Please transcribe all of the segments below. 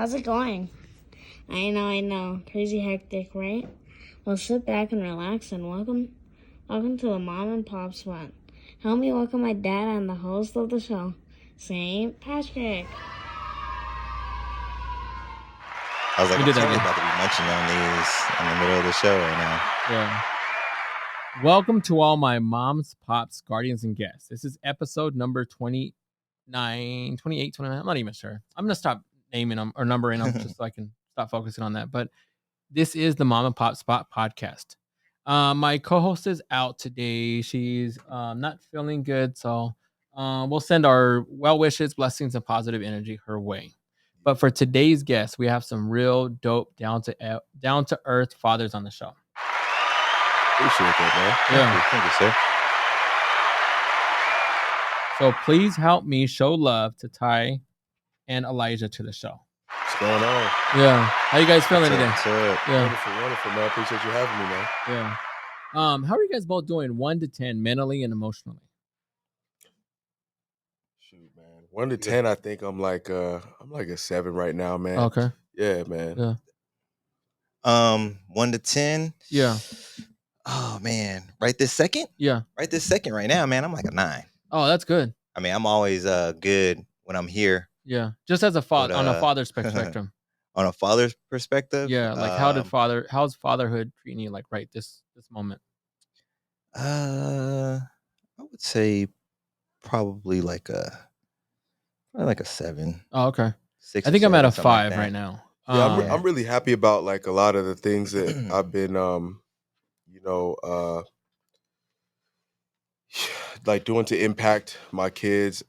how's it going? I know. Crazy hectic, right? Well, sit back and relax and welcome to the Mom and Pop Spot. Help me welcome my dad and the host of the show, St. Patrick. I was like, We I'm did that totally again. about to be munching on these in the middle of the show right now. Yeah. Welcome to all my moms, pops, guardians, and guests. This is episode number 29, 28, 29. I'm not even sure. I'm going to stop naming them or numbering them just so I can stop focusing on that. But this is the Mom and Pop Spot podcast. My co-host is out today. She's not feeling good. So we'll send our well wishes, blessings, and positive energy her way. But for today's guest, we have some real dope, down to earth fathers on the show. Appreciate that, man. Yeah. Thank you, sir. So please help me show love to Ty and Elijah to the show. What's going on? Yeah. How you guys feeling today? What's up? Yeah. Wonderful, man. Appreciate you having me, man. Yeah. How are you guys both doing 1 to 10 mentally and emotionally? Shoot, man. 1 to 10, I think I'm like a 7 right now, man. Okay. Yeah, man. Yeah. 1 to 10. Yeah. Oh man, right this second Yeah. right now, man, I'm like a 9. Oh, that's good. I mean, I'm always good when I'm here. Yeah. Just as a father, on a father's spectrum. On a father's perspective. Yeah. Like how's fatherhood treating you like right this moment? I would say probably like a 7. Oh, okay. 6 I or think I'm at 7, a something like 5 that. right now. Yeah, I'm really happy about like a lot of the things that I've been like doing to impact my kids,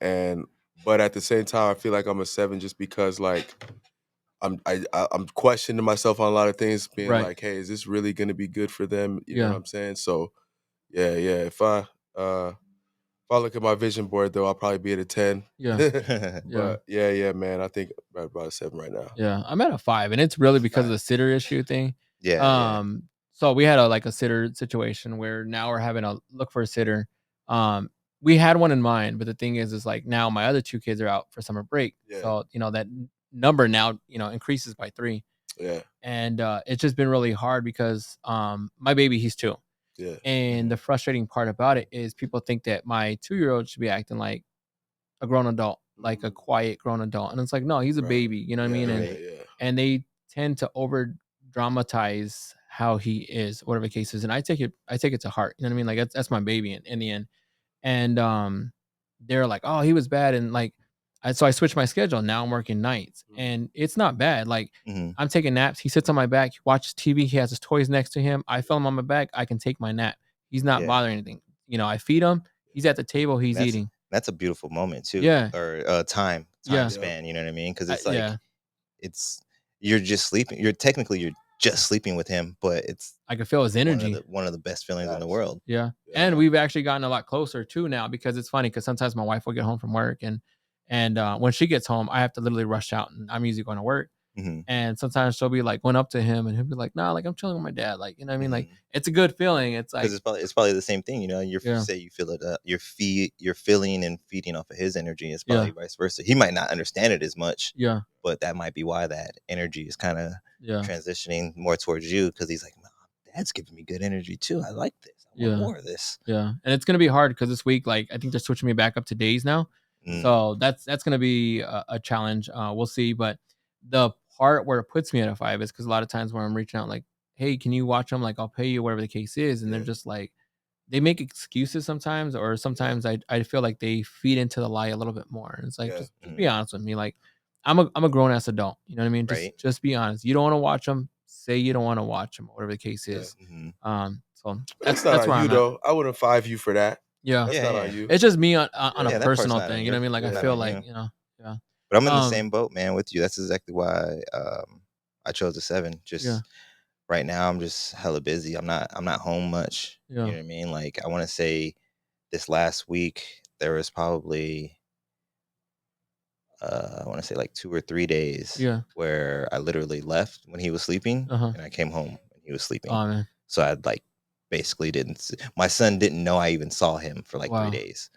but at the same time I feel like I'm a 7 just because like I'm questioning myself on a lot of things, being Right. like, hey, is this really gonna be good for them? You know Yeah. what I'm saying? So yeah. If I look at my vision board though, I'll probably be at a 10. Yeah. But yeah, man. I think right about a 7 right now. Yeah. I'm at a 5, and it's really because of the sitter issue thing. Yeah. So we had a sitter situation where now we're having to look for a sitter. We had one in mind, but the thing is like now my other 2 kids are out for summer break. Yeah. So, that number now, increases by 3. Yeah. And it's just been really hard because my baby, he's 2. Yeah. And the frustrating part about it is people think that my 2-year-old should be acting like a grown adult, like a quiet grown adult. And it's like, no, he's a baby, you know what I mean? And they tend to over dramatize how he is, whatever the case is. And I take it to heart. You know what I mean? Like that's my baby in the end. And they're like, oh, he was bad. And like, so I switched my schedule. Now I'm working nights and it's not bad. Like I'm taking naps. He sits on my back, he watches TV. He has his toys next to him. I feel him on my back. I can take my nap. He's not bothering anything. I feed him. He's at the table. He's eating. That's a beautiful moment too. Yeah. Or time span, you know what I mean? Because it's like you're just sleeping. You're just sleeping with him, but it's I can feel his energy. One of the best feelings in the world. Yeah. And we've actually gotten a lot closer too now, because it's funny because sometimes my wife will get home from work and when she gets home, I have to literally rush out, and I'm usually going to work. And sometimes she'll be like, went up to him and he'll be like, nah, like I'm chilling with my dad. Like, you know what I mean? Like it's a good feeling. It's like, because it's probably the same thing, you say you feel it, you're feeling and feeding off of his energy. It's probably vice versa. He might not understand it as much. Yeah. But that might be why that energy is kind of transitioning more towards you, because he's like, Dad's giving me good energy too. I like this. I want more of this. Yeah. And it's gonna be hard because this week, like I think they're switching me back up to days now. So that's gonna be a challenge. We'll see. But the part where it puts me at a 5 is because a lot of times where I'm reaching out like, hey, can you watch them? Like I'll pay you, whatever the case is. And they're just like, they make excuses sometimes, or sometimes I feel like they feed into the lie a little bit more. And it's like, just be honest with me. Like I'm a grown ass adult. You know what I mean? Just be honest. You don't want to watch them. Say you don't want to watch them, whatever the case is. So that's not on you though. I wouldn't 5 you for that. Yeah. That's not on you. It's just me on a personal thing. You know what I mean? Like I feel like, yeah. But I'm in the same boat, man, with you. That's exactly why I chose a 7. Just right now, I'm just hella busy. I'm not home much. You know what I mean? Like I want to say this last week there was probably I want to say like 2 or 3 days where I literally left when he was sleeping and I came home when he was sleeping. Oh, man. So I like basically my son didn't know I even saw him for like 3 days.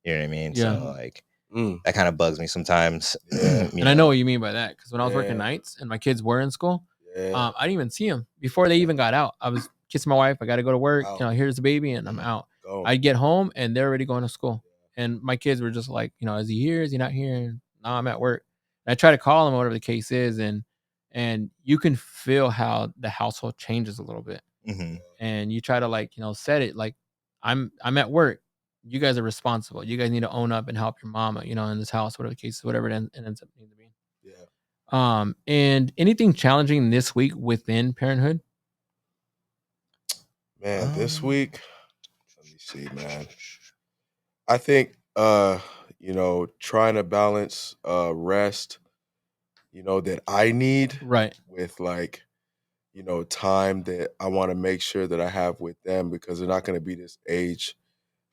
You know what I mean? Yeah. So like that kind of bugs me sometimes. And I know what you mean by that, because when I was working nights and my kids were in school, I didn't even see them before they even got out. I was kissing my wife. I got to go to work. You know, here's the baby, and I'm out. I'd get home and they're already going to school, and my kids were just like, you know, is he here? Is he not here? And, no, I'm at work. And I try to call him, whatever the case is, and you can feel how the household changes a little bit. And you try to, like, you know, set it like, I'm at work. You guys are responsible. You guys need to own up and help your mama, you know, in this house, whatever the case is, whatever it ends up being. And anything challenging this week within parenthood? Man, this week, let me see, man. I think, you know, trying to balance rest, you know, that I need, right, with, like, you know, time that I want to make sure that I have with them, because they're not going to be this age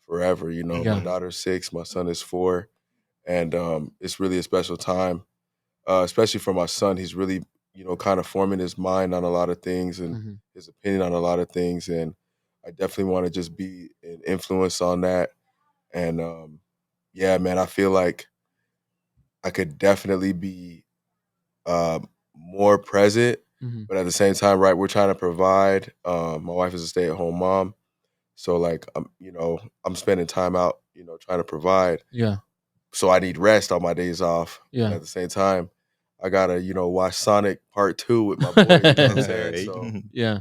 forever. You know, my daughter's 6, my son is 4, and it's really a special time, especially for my son. He's really, you know, kind of forming his mind on a lot of things and his opinion on a lot of things, and I definitely want to just be an influence on that. And yeah, man, I feel like I could definitely be more present, but at the same time, right, we're trying to provide. My wife is a stay-at-home mom, so, like, you know, I'm spending time out, you know, trying to provide. So I need rest on my days off. And at the same time, I gotta, you know, watch Sonic Part 2 with my boys. You know what I'm saying? So yeah.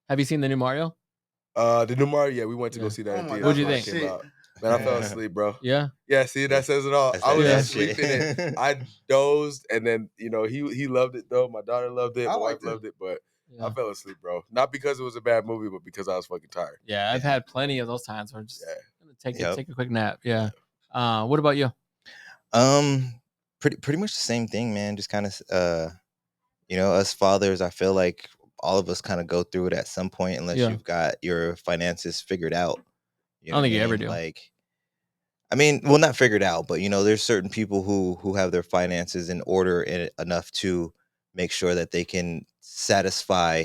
Have you seen the new Mario? The new Mario, we went to go see that. What'd you think? Man, I fell asleep, bro. Yeah. See, that says it all. I was asleep in it. I dozed, and then, you know, he loved it though. My daughter loved it. My wife loved it, but I fell asleep, bro. Not because it was a bad movie, but because I was fucking tired. Yeah, I've had plenty of those times where I'm just gonna take a quick nap. Yeah. What about you? Pretty much the same thing, man. Just kind of you know, us fathers, I feel like all of us kind of go through it at some point, unless you've got your finances figured out. I don't think you ever do. Like, I mean, well, not figured out, but, you know, there's certain people who have their finances in order enough to make sure that they can satisfy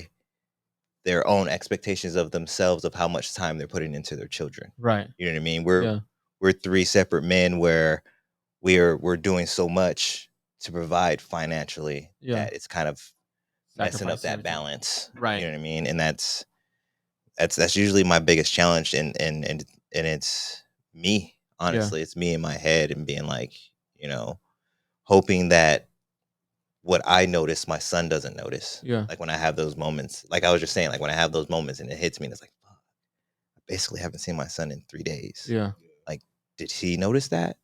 their own expectations of themselves, of how much time they're putting into their children. Right. You know what I mean? We're 3 separate men where we're doing so much to provide financially that it's kind of messing up that balance. Right. You know what I mean? And that's usually my biggest challenge, and it's me. Honestly, it's me in my head, and being like, you know, hoping that what I notice, my son doesn't notice. Like, when I have those moments, like I was just saying, like, when I have those moments and it hits me, and it's like, fuck, I basically haven't seen my son in 3 days. Like, did he notice that?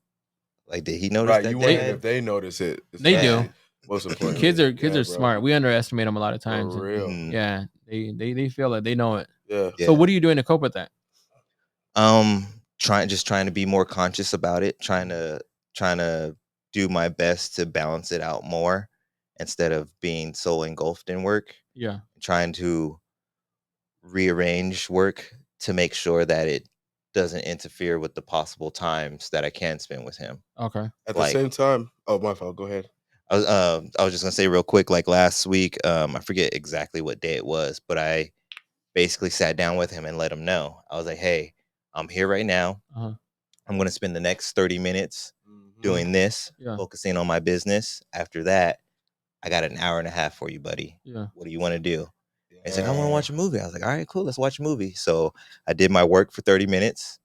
Like, did he notice that? You wonder if they notice it. They do. Most important. Kids are smart. We underestimate them a lot of times. For real. Yeah. They feel it. They know it. Yeah. So what are you doing to cope with that? Trying to be more conscious about it, trying to do my best to balance it out more, instead of being so engulfed in work. Trying to rearrange work to make sure that it doesn't interfere with the possible times that I can spend with him. Okay. At the same time, oh, my fault, go ahead. I was just gonna say real quick, like last week, I forget exactly what day it was, but I basically sat down with him and let him know. I was like, hey, I'm here right now. I'm going to spend the next 30 minutes doing this, focusing on my business. After that, I got an hour and a half for you, buddy. What do you want to do? He's like, I want to watch a movie. I was like, all right, cool. Let's watch a movie. So I did my work for 30 minutes.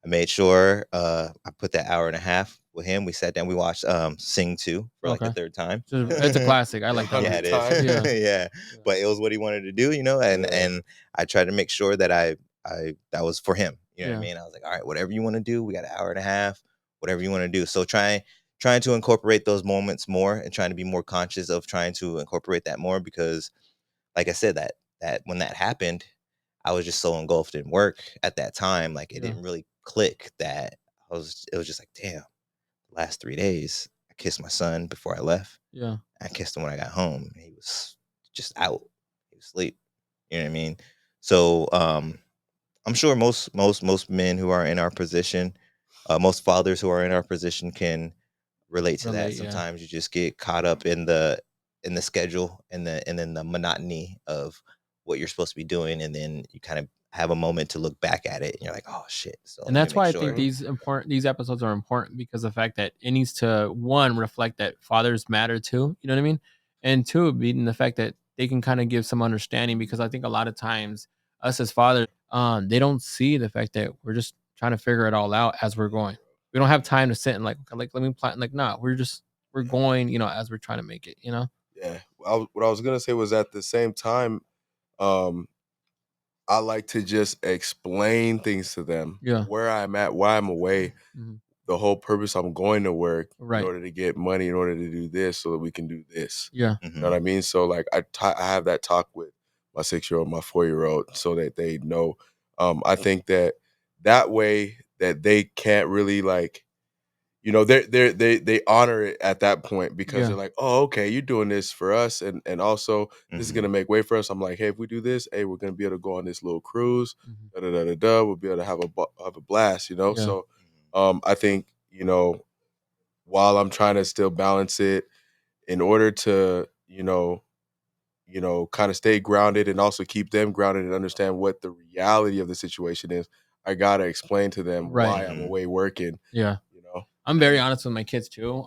I made sure I put that hour and a half with him. We sat down. We watched Sing 2 for like the 3rd time. It's a classic. I like that. Yeah, it is. Yeah. But it was what he wanted to do, you know, and I tried to make sure that I that was for him. You know what I mean? I was like, all right, whatever you want to do, we got an hour and a half, whatever you want to do. So trying to incorporate those moments more, and trying to be more conscious of trying to incorporate that more, because like I said, that when that happened, I was just so engulfed in work at that time. Like, it didn't really click that it was just like, damn, the last 3 days, I kissed my son before I left. I kissed him when I got home. He was just out. He was asleep. You know what I mean? So, I'm sure most men who are in our position, most fathers who are in our position, can relate to that. Sometimes you just get caught up in the schedule and then the monotony of what you're supposed to be doing, and then you kind of have a moment to look back at it, and you're like, oh shit. So and that's why I think these episodes are important, because the fact that it needs to, one, reflect that fathers matter too, you know what I mean, and two, being the fact that they can kind of give some understanding, because I think a lot of times us as fathers, they don't see the fact that we're just trying to figure it all out as we're going. We don't have time to sit and like let me plan. Like, nah, we're going, as we're trying to make it, Yeah. What I was gonna say was, at the same time, I like to just explain things to them. Yeah. Where I'm at, why I'm away, the whole purpose I'm going to work Right. in order to get money, in order to do this, so that we can do this. Yeah. You know what I mean? So like I have that talk with my 6-year-old, my 4-year-old, so that they know. I think that way that they can't really like, they honor it at that point, because they're like, oh, okay, you're doing this for us, and also this is gonna make way for us. I'm like, hey, if we do this, hey, we're gonna be able to go on this little cruise, we'll be able to have a blast, Yeah. So I think, while I'm trying to still balance it, in order to, kind of stay grounded and also keep them grounded and understand what the reality of the situation is, I gotta explain to them why I'm away working. Yeah. I'm very honest with my kids too,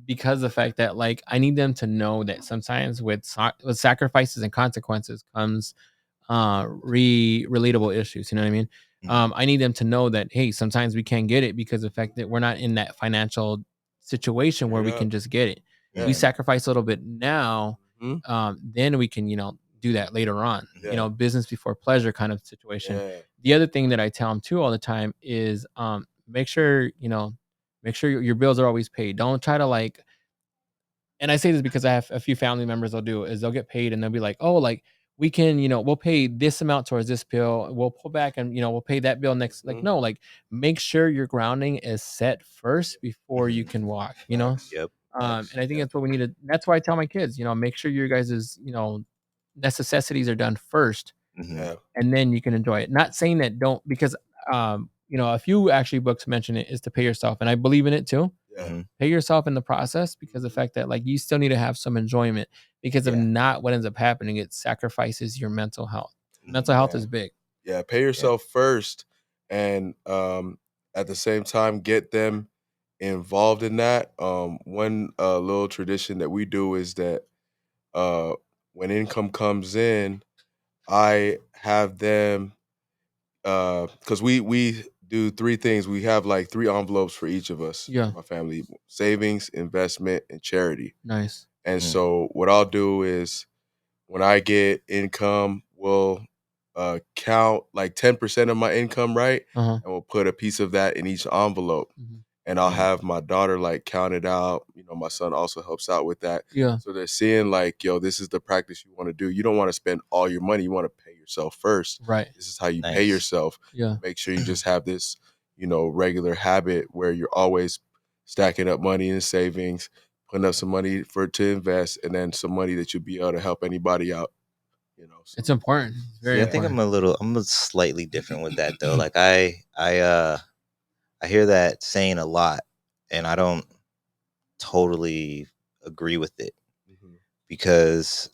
because the fact that like I need them to know that sometimes with sacrifices and consequences comes relatable issues. You know what I mean? I need them to know that, hey, sometimes we can't get it because of the fact that we're not in that financial situation where we can just get it. We sacrifice a little bit now, then we can do that later on. Business before pleasure kind of situation. The other thing that I tell them too all the time is make sure your bills are always paid. Don't try to like, and I say this because I have a few family members they'll get paid and they'll be like, oh, like we can, we'll pay this amount towards this bill. We'll pull back and, we'll pay that bill next. Like, no, like make sure your grounding is set first before you can walk, Yep. And I think that's what we need to, that's why I tell my kids, make sure your guys' necessities are done first, and then you can enjoy it. Not saying that don't, because, a few actually books mention it is to pay yourself, and I believe in it too. Pay yourself in the process, because the fact that like you still need to have some enjoyment, because if not, what ends up happening, it sacrifices your mental health. Mental health is big. Yeah, pay yourself first, and at the same time get them involved in that. One little tradition that we do is that when income comes in, I have them, because we do 3 things. We have like 3 envelopes for each of us. Yeah. My family: savings, investment, and charity. Nice. And so what I'll do is, when I get income, we'll count like 10% of my income, right? And we'll put a piece of that in each envelope. And I'll have my daughter like count it out. My son also helps out with that. Yeah. So they're seeing like, yo, this is the practice you want to do. You don't want to spend all your money. You want to pay yourself first. Right. This is how you pay yourself. Yeah. Make sure you just have this, regular habit where you're always stacking up money in savings, putting up some money to invest, and then some money that you'll be able to help anybody out. So. It's important. It's very important. I think I'm slightly different with that though. Like I hear that saying a lot, and I don't totally agree with it, because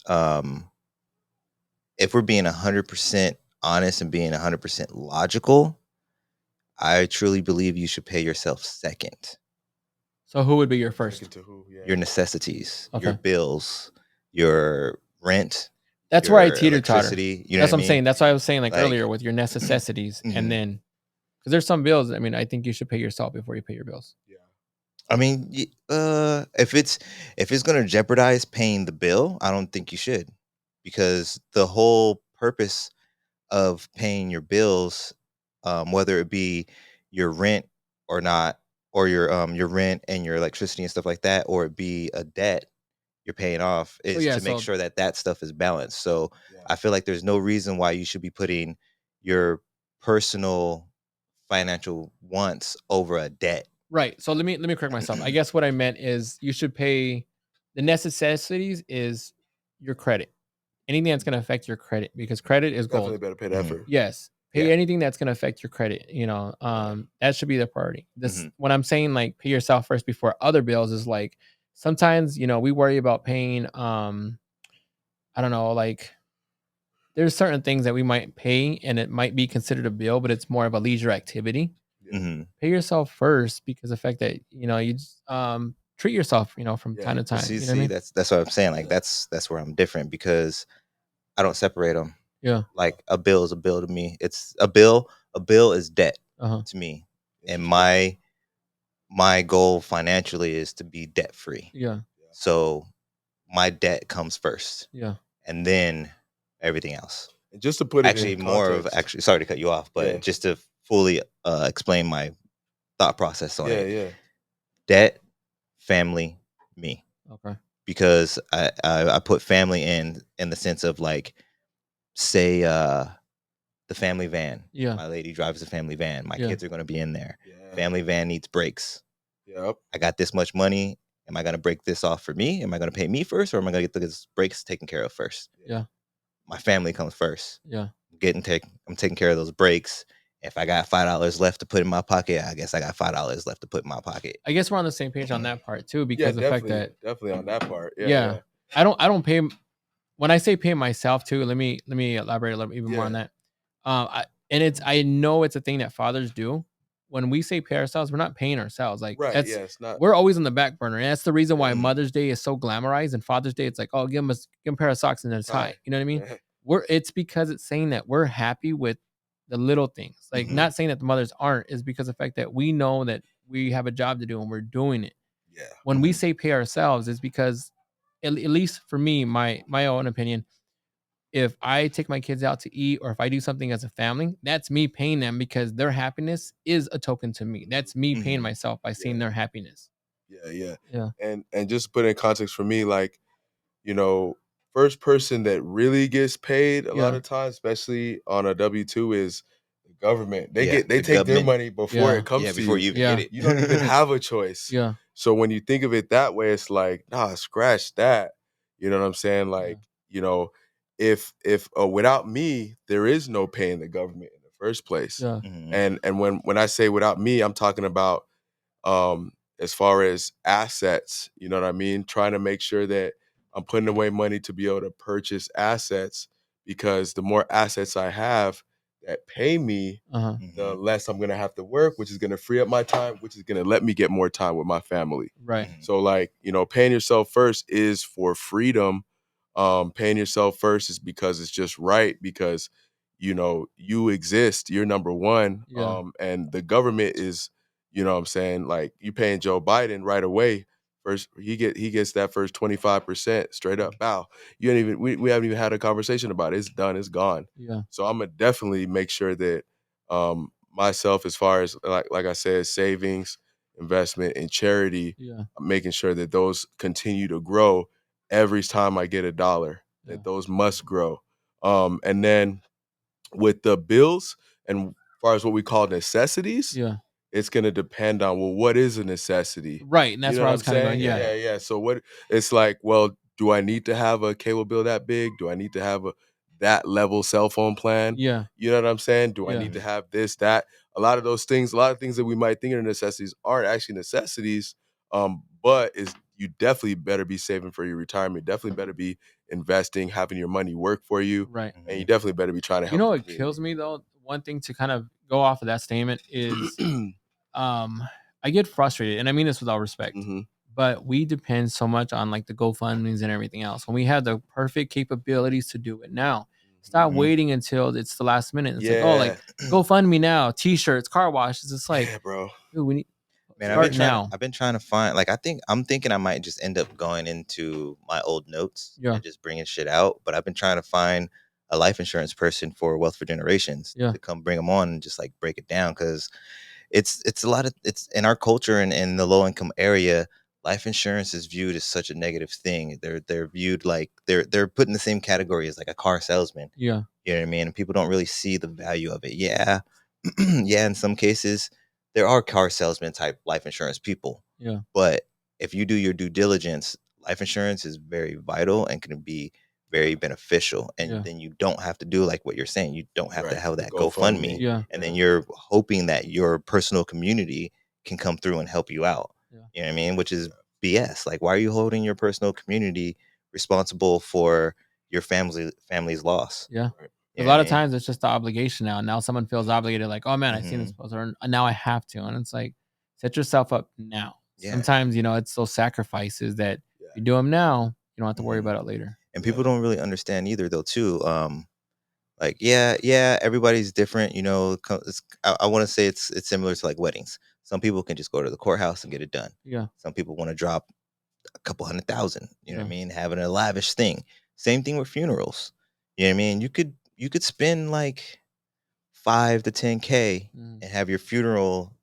if we're being 100% honest and being 100% logical, I truly believe you should pay yourself second. So who would be your first? Your necessities, your bills, your rent. That's where I teeter-totter. You know that's what I'm saying. That's why I was saying like earlier with your necessities, Mm-hmm. and then because there's some bills. I mean, I think you should pay yourself before you pay your bills. Yeah. I mean, if it's gonna jeopardize paying the bill, I don't think you should, because the whole purpose of paying your bills, whether it be your rent or not, or your rent and your electricity and stuff like that, or it be a debt you're paying off, is to make sure that stuff is balanced. So I feel like there's no reason why you should be putting your personal financial wants over a debt. Right. So let me correct myself. I guess what I meant is you should pay the necessities is your credit. Anything that's going to affect your credit, because credit is gold. Definitely better pay that for. Yes. Pay anything that's going to affect your credit. That should be the priority. When I'm saying like pay yourself first before other bills is like, sometimes, we worry about paying, I don't know, like there's certain things that we might pay and it might be considered a bill, but it's more of a leisure activity. Mm-hmm. Pay yourself first because the fact that you just, treat yourself, from time to time. See, you know what I mean? that's what I'm saying. Like that's where I'm different because I don't separate them. Yeah. Like a bill is a bill to me. It's a bill. A bill is debt to me, and my goal financially is to be debt free. Yeah. So my debt comes first. Yeah. And then everything else. And just to put it actually in more context, of actually sorry to cut you off, but just to fully explain my thought process on it. Yeah. Debt, family, me. Okay. Because I put family in the sense of like, say the family van. Yeah. My lady drives the family van. My kids are going to be in there. Yeah. Family van needs brakes. Yep. I got this much money. Am I going to break this off for me? Am I going to pay me first, or am I going to get those brakes taken care of first? Yeah. My family comes first. Yeah. I'm taking care of those brakes. If I got $5 left to put in my pocket, I guess I got $5 left to put in my pocket. I guess we're on the same page on that part too, because the fact that definitely on that part. Yeah. I don't pay. When I say pay myself too, let me elaborate a little even more on that. I know it's a thing that fathers do. When we say pay ourselves, we're not paying ourselves. Like it's not. We're always on the back burner, and that's the reason why Mother's Day is so glamorized, and Father's Day it's like, oh, give him a pair of socks and a tie. You know what I mean? It's because it's saying that we're happy with the little things. Like not saying that the mothers aren't, is because of the fact that we know that we have a job to do and we're doing it. Yeah. When we say pay ourselves, is because at least for me, my own opinion, if I take my kids out to eat or if I do something as a family, that's me paying them because their happiness is a token to me. That's me paying myself by seeing their happiness. Yeah. Yeah. And just to put in context for me, like, first person that really gets paid a lot of times, especially on a W-2, is the government. They take their money before it comes to before you you. get it. You don't even have a choice. Yeah. So when you think of it that way, it's like, nah, scratch that. You know what I'm saying? Like, if without me, there is no paying the government in the first place. Yeah. And when I say without me, I'm talking about as far as assets, you know what I mean? Trying to make sure that I'm putting away money to be able to purchase assets, because the more assets I have that pay me, the less I'm going to have to work, which is going to free up my time, which is going to let me get more time with my family. Right. So like, paying yourself first is for freedom. Paying yourself first is because it's just right, because, you exist, you're number one. Yeah. And the government is, what I'm saying, like, you paying Joe Biden right away. First, he gets that first 25% straight up. Bow. You ain't even we haven't even had a conversation about it. It's done. It's gone. Yeah. So I'm gonna definitely make sure that myself, as far as like I said, savings, investment, and charity, I'm making sure that those continue to grow every time I get a dollar. That those must grow. And then with the bills, and as far as what we call necessities, it's going to depend on, well, what is a necessity? Right. And that's where I was kind of going. Yeah. So what it's like, well, do I need to have a cable bill that big? Do I need to have that level cell phone plan? Yeah. You know what I'm saying? Do I need to have this, that? A lot of things that we might think are necessities aren't actually necessities. But you definitely better be saving for your retirement. Definitely better be investing, having your money work for you. Right. And you definitely better be trying to help. You know what kills me though? One thing to kind of go off of that statement is I get frustrated, and I mean this with all respect, but we depend so much on like the GoFundMes and everything else when we have the perfect capabilities to do it now. Stop waiting until it's the last minute. It's like, oh, like GoFundMe now, T-shirts, car washes. It's like, bro, dude, we need. Man, I've been trying to find, like, I'm thinking I might just end up going into my old notes and just bringing shit out. But I've been trying to find a life insurance person for Wealth for Generations to come bring them on and just like break it down, because it's a lot of, it's in our culture and in the low income area, life insurance is viewed as such a negative thing. They're viewed like they're put in the same category as like a car salesman. Yeah, you know what I mean. And people don't really see the value of it. Yeah, yeah. In some cases, there are car salesman type life insurance people. Yeah, but if you do your due diligence, life insurance is very vital and can be very beneficial, and then you don't have to do like what you're saying. You don't have to have that GoFundMe. And then you're hoping that your personal community can come through and help you out. You know what I mean? Which is BS. Like, why are you holding your personal community responsible for your family's loss. Yeah. A lot of times it's just the obligation now. Now someone feels obligated, like, oh man, I've seen this poster, and now I have to. And it's like, set yourself up now. Yeah. Sometimes, it's those sacrifices that you do them now, you don't have to worry about it later. And people don't really understand either, though, too. Like, yeah, everybody's different. I want to say it's similar to like weddings. Some people can just go to the courthouse and get it done. Yeah. Some people want to drop a couple $100,000. You know what I mean? Having a lavish thing. Same thing with funerals. You know what I mean? You could spend like $5,000 to $10,000 and have your funeral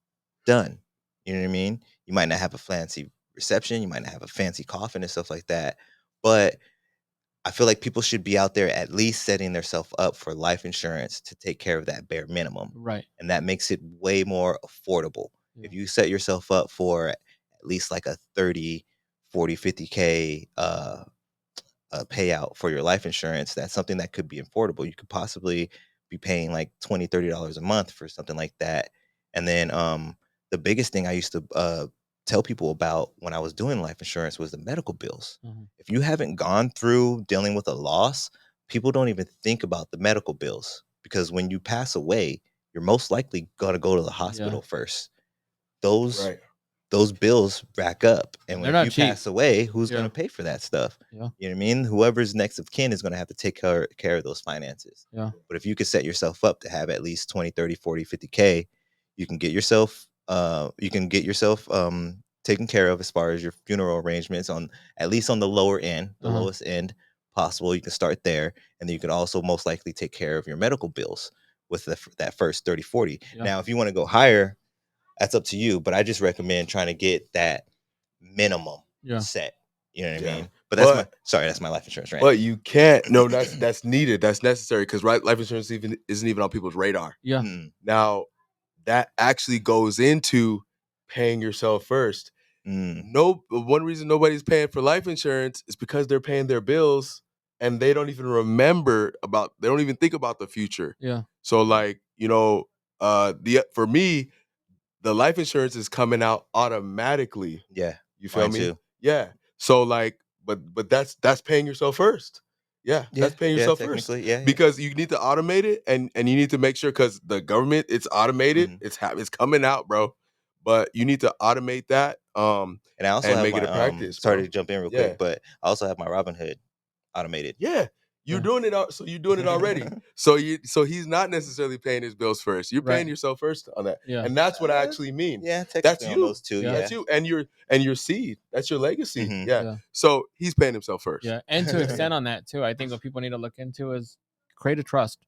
done. You know what I mean? You might not have a fancy reception. You might not have a fancy coffin and stuff like that. But I feel like people should be out there at least setting themselves up for life insurance to take care of that bare minimum. Right. And that makes it way more affordable. Yeah. If you set yourself up for at least like a 30, 40, 50K payout for your life insurance, that's something that could be affordable. You could possibly be paying like $20, $30 a month for something like that. And then the biggest thing I used to tell people about when I was doing life insurance was the medical bills. Mm-hmm. If you haven't gone through dealing with a loss, people don't even think about the medical bills, because when you pass away, you're most likely going to go to the hospital first. Those bills rack up. And when you pass away, who's going to pay for that stuff? Yeah. You know what I mean? Whoever's next of kin is going to have to take care of those finances. Yeah. But if you could set yourself up to have at least 20, 30, 40, 50K, you can get yourself taken care of as far as your funeral arrangements, on at least on the lower end, the lowest end possible. You can start there, and then you can also most likely take care of your medical bills with that first 30, 40. Yeah. Now, if you want to go higher, that's up to you, but I just recommend trying to get that minimum set. You know what I mean? But that's my life insurance, right? But you can't. No, that's needed. That's necessary, because life insurance isn't even on people's radar. Yeah. Now, that actually goes into paying yourself first. No, one reason nobody's paying for life insurance is because they're paying their bills and they don't even they don't even think about the future. Yeah. So like, for me, the life insurance is coming out automatically. Yeah. You feel me? Too. Yeah. So like, but that's paying yourself first. Yeah, that's paying yourself first. Yeah. Because you need to automate it, and you need to make sure, because the government, it's automated. It's coming out, bro. But you need to automate that. And I also have make it a practice. Sorry to jump in real quick, but I also have my Robinhood automated. Yeah. You're doing it. So you're doing it already. So he's not necessarily paying his bills first. You're paying yourself first on that. Yeah. And that's what I actually mean. Yeah, that's you. Those two. Yeah. That's you, and your seed. That's your legacy. Yeah. So he's paying himself first. Yeah. And to extend on that too, I think what people need to look into is create a trust,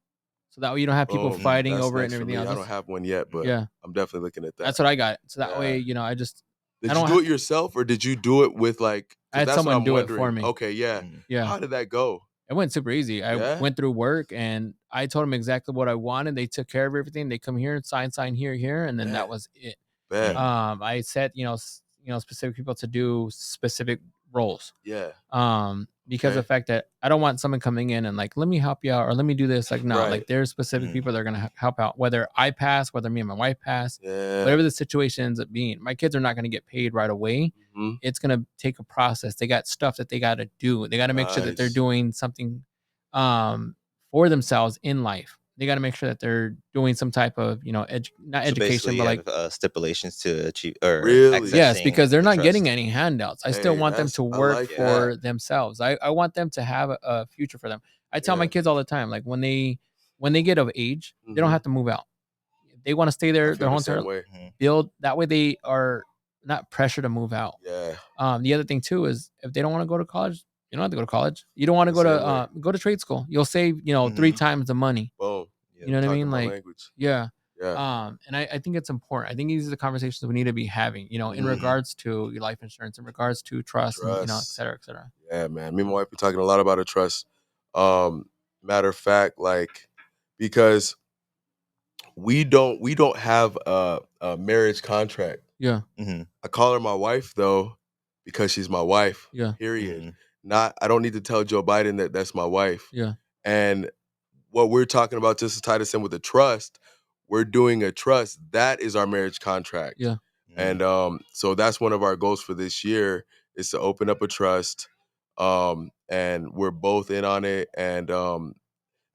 so that way you don't have people fighting over it and everything else. I don't have one yet, but I'm definitely looking at that. That's what I got. So that way, I just. Did you do it yourself, or did you do it with like? I had someone do it for me. Okay. Yeah. Yeah. How did that go? It went super easy. I went through work and I told them exactly what I wanted. They took care of everything. They come here and sign here, and then that was it. I set specific people to do specific roles. Yeah. Because of the fact that I don't want someone coming in and like, let me help you out, or let me do this. Like, no, like there's specific people that are gonna help out. Whether I pass, whether me and my wife pass, whatever the situation ends up being. My kids are not gonna get paid right away. It's gonna take a process. They got stuff that they gotta do. They gotta make sure that they're doing something for themselves in life. They got to make sure that they're doing some type of, not education, but like stipulations to achieve. Or really? Yes, because they're not getting any handouts. I still want them to work for themselves. I want them to have a future for them. I tell my kids all the time, like when they get of age, they don't have to move out. They want to stay there their whole entire life. Build that way. They are not pressured to move out. Yeah. The other thing too is if they don't want to go to college, you don't have to go to college. You don't want to go to trade school. You'll save, 3 times the money. Boom. Yeah, you know what I mean? Like, language. Yeah. Yeah. And I think it's important. I think these are the conversations we need to be having, in regards to your life insurance, in regards to trust. And, et cetera, et cetera. Yeah, man. Me and my wife be talking a lot about a trust. Matter of fact, like, because we don't have a marriage contract. Yeah. I call her my wife though, because she's my wife. Yeah. Period. I don't need to tell Joe Biden that that's my wife. Yeah. And what we're talking about, just to tie this in with the trust, we're doing a trust. That is our marriage contract. Yeah. And so that's one of our goals for this year, is to open up a trust. and we're both in on it, and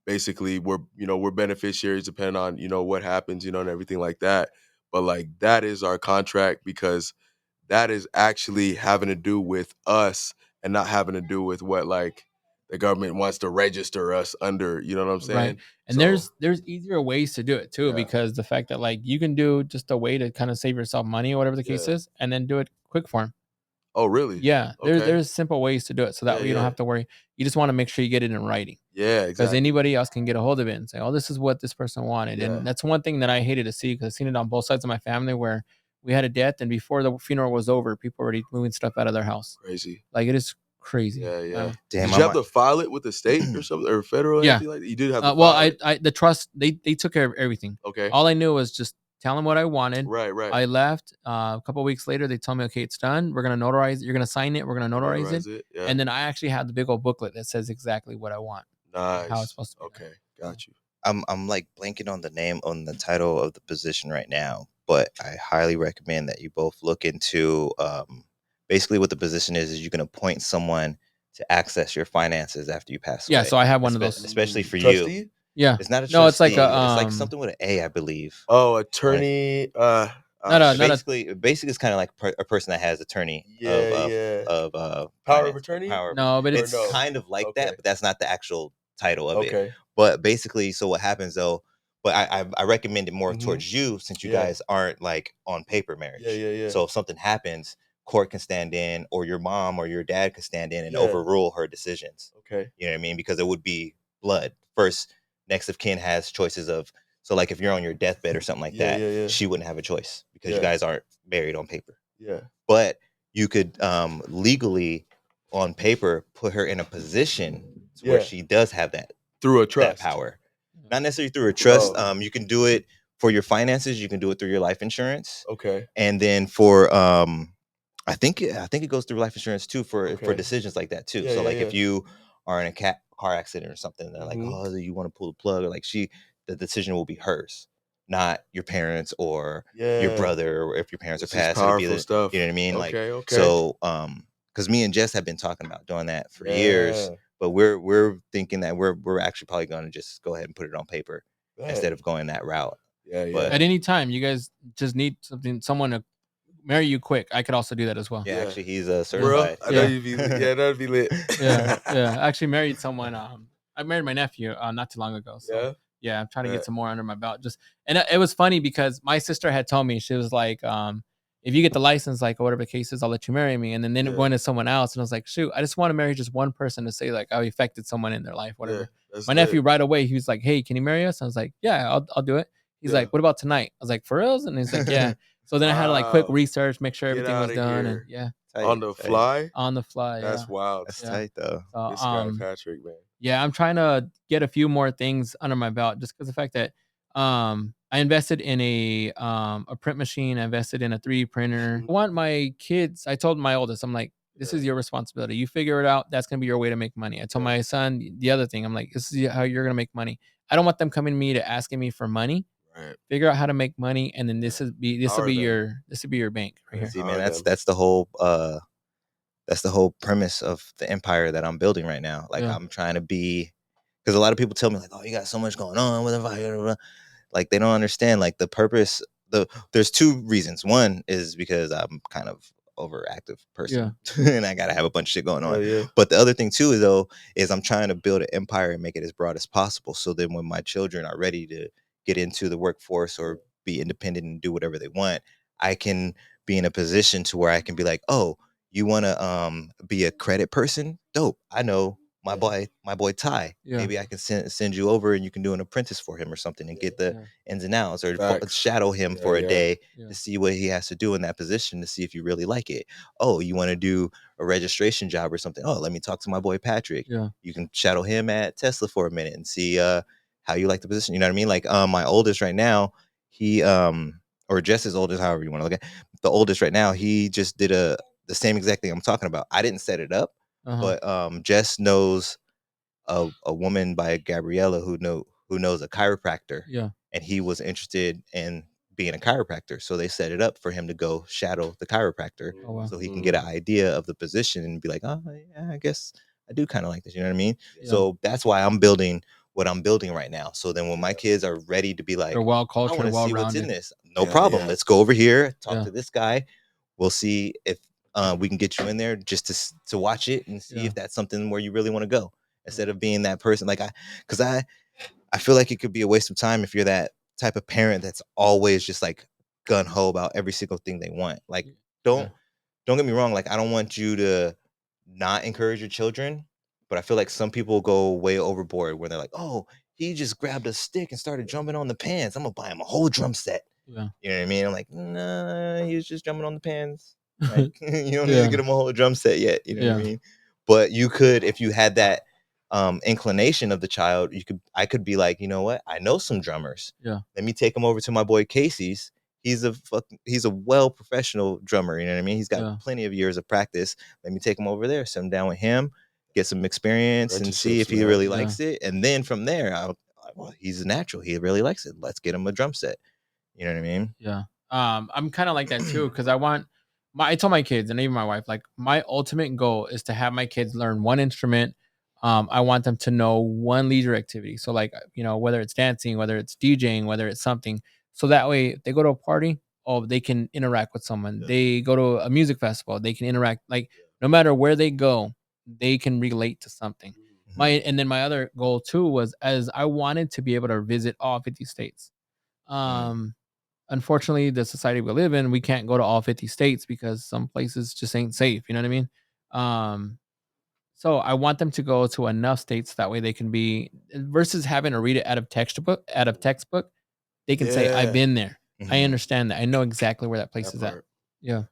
basically we're beneficiaries depending on what happens, and everything like that. But like that is our contract, because that is actually having to do with us and not having to do with what like the government wants to register us under. You know what I'm saying? Right. And there's easier ways to do it too, because the fact that like you can do just a way to kind of save yourself money or whatever the case is, and then do it quick form. Oh, really? Yeah, Okay. there's simple ways to do it, so that way you don't have to worry. You just want to make sure you get it in writing. Yeah, Because exactly. anybody else can get a hold of it and say, "Oh, this is what this person wanted," Yeah. and that's one thing that I hated to see, because I've seen it on both sides of my family, where we had a death, and before the funeral was over, people were already moving stuff out of their house. Crazy. Like, it is crazy. Yeah. Damn, Did you have to file it with the state or something, or federal? Yeah. Anything like that? You did have to Well, file it. I the trust, they took care of everything. Okay. All I knew was just tell them what I wanted. Right. I left. A couple of weeks later, they told me, okay, it's done. We're gonna notarize it. You're gonna sign it. We're gonna notarize it. Yeah. And then I actually had the big old booklet that says exactly what I want. Nice. How it's supposed to be. Okay, got you. I'm like blanking on the title of the position right now, but I highly recommend that you both look into basically what the position is you can appoint someone to access your finances after you pass away. Yeah, so I have one of those. Especially for Trustee? you. Yeah. It's not a trustee. No, it's like it's like something with an A, I believe. Oh, attorney. Basically, it's kind of like a person that has attorney of power of attorney. No, but it's kind of like that, but that's not the actual title of Okay. it. But basically, so what happens though? But I recommend it more towards you, since you guys aren't like on paper marriage. Yeah. So if something happens, court can stand in, or your mom or your dad can stand in and overrule her decisions. Okay. You know what I mean? Because it would be blood. First, next of kin has choices of. So like if you're on your deathbed or something like that, she wouldn't have a choice because you guys aren't married on paper. Yeah. But you could legally, on paper, put her in a position where she does have that through a trust, that power. Not necessarily through a trust. You can do it for your finances. You can do it through your life insurance. Okay. And then for I think it goes through life insurance too for decisions like that too. If you are in a car accident or something, they're like, oh, you want to pull the plug, or like the decision will be hers, not your parents or your brother, or if your parents are passed. Powerful stuff. You know what I mean? Okay. So because me and Jess have been talking about doing that for years, but we're thinking that we're actually probably going to just go ahead and put it on paper instead of going that route. But at any time you guys just need someone to marry you quick, I could also do that as well. Yeah, actually he's certified. Bro, I know you'd be that'd be lit. yeah. I actually married someone. I married my nephew not too long ago. So yeah, I'm trying to get some more under my belt. And it was funny because my sister had told me, she was like, if you get the license, like, or whatever the case is, I'll let you marry me. And then going to someone else, and I was like, shoot, I just want to marry just one person to say like I affected someone in their life, whatever. My nephew right away, he was like, hey, can you marry us? I was like, yeah, I'll do it. He's like, what about tonight? I was like, for reals? And he's like, yeah. So then I had to like quick research, make sure everything was done, and on the fly. That's wild. That's tight though. So, this guy Patrick, man. Yeah, I'm trying to get a few more things under my belt, just because the fact that I invested in a print machine, I invested in a 3D printer. I want my kids, I told my oldest, I'm like, this is your responsibility. You figure it out. That's gonna be your way to make money. I told my son the other thing. I'm like, this is how you're gonna make money. I don't want them coming to me to asking me for money. Right. Figure out how to make money, and then this will be your bank right here. See, man, that's the whole premise of the empire that I'm building right now. Like I'm trying to be, because a lot of people tell me like, oh, you got so much going on with the like they don't understand like the purpose. There's two reasons. One is because I'm kind of overactive person and I gotta have a bunch of shit going on. But the other thing too is I'm trying to build an empire and make it as broad as possible, so then when my children are ready to get into the workforce or be independent and do whatever they want, I can be in a position to where I can be like, oh, you want to be a credit person? Dope. I know my boy Ty. Maybe I can send you over and you can do an apprentice for him or something and get the ins and outs, or shadow him for a day to see what he has to do in that position, to see if you really like it. Oh, you want to do a registration job or something? Oh, let me talk to my boy Patrick. You can shadow him at Tesla for a minute and see how you like the position. You know what I mean? Like my oldest right now, he or just as old as however you want to look at the oldest right now, he just did the same exact thing I'm talking about. I didn't set it up, but Jess knows a woman by Gabriella who knows a chiropractor. And he was interested in being a chiropractor. So they set it up for him to go shadow the chiropractor so he can get an Mm. idea of the position and be like, oh, yeah, I guess I do kind of like this. You know what I mean? Yeah. So that's why I'm building what I'm building right now. So then when my kids are ready to be like, They're well I cultured, want to well see what's in rounded. this. No problem. Yeah. Let's go over here, talk Yeah. to this guy. We'll see if we can get you in there just to watch it and see Yeah. if that's something where you really want to go, instead of being that person. Like because I feel like it could be a waste of time if you're that type of parent that's always just like gun ho about every single thing they want. Like, don't get me wrong. Like, I don't want you to not encourage your children, but I feel like some people go way overboard where they're like, oh, he just grabbed a stick and started jumping on the pans. I'm gonna buy him a whole drum set. Yeah. You know what I mean? I'm like, nah, he was just jumping on the pans. Like, you don't need to get him a whole drum set yet. You know what I mean? But you could, if you had that inclination of the child, I could be like, you know what? I know some drummers. Yeah. Let me take him over to my boy Casey's. He's a well professional drummer. You know what I mean? He's got plenty of years of practice. Let me take him over there, sit him down with him, get some experience, and see if he really likes it. And then from there, well, he's a natural. He really likes it. Let's get him a drum set. You know what I mean? Yeah. I'm kind of like that too, because I told my kids and even my wife, like, my ultimate goal is to have my kids learn one instrument. I want them to know one leisure activity. So, like, whether it's dancing, whether it's DJing, whether it's something. So that way, if they go to a party, they can interact with someone. Yeah. They go to a music festival, they can interact. Like, no matter where they go, they can relate to something. And then my other goal too was, as I wanted to be able to visit all 50 states. Unfortunately, the society we live in, we can't go to all 50 states because some places just ain't safe. You know what I mean? So I want them to go to enough states that way they can be, versus having to read it out of textbook. They can say, "I've been there. I understand that. I know exactly where that place is at." Yeah.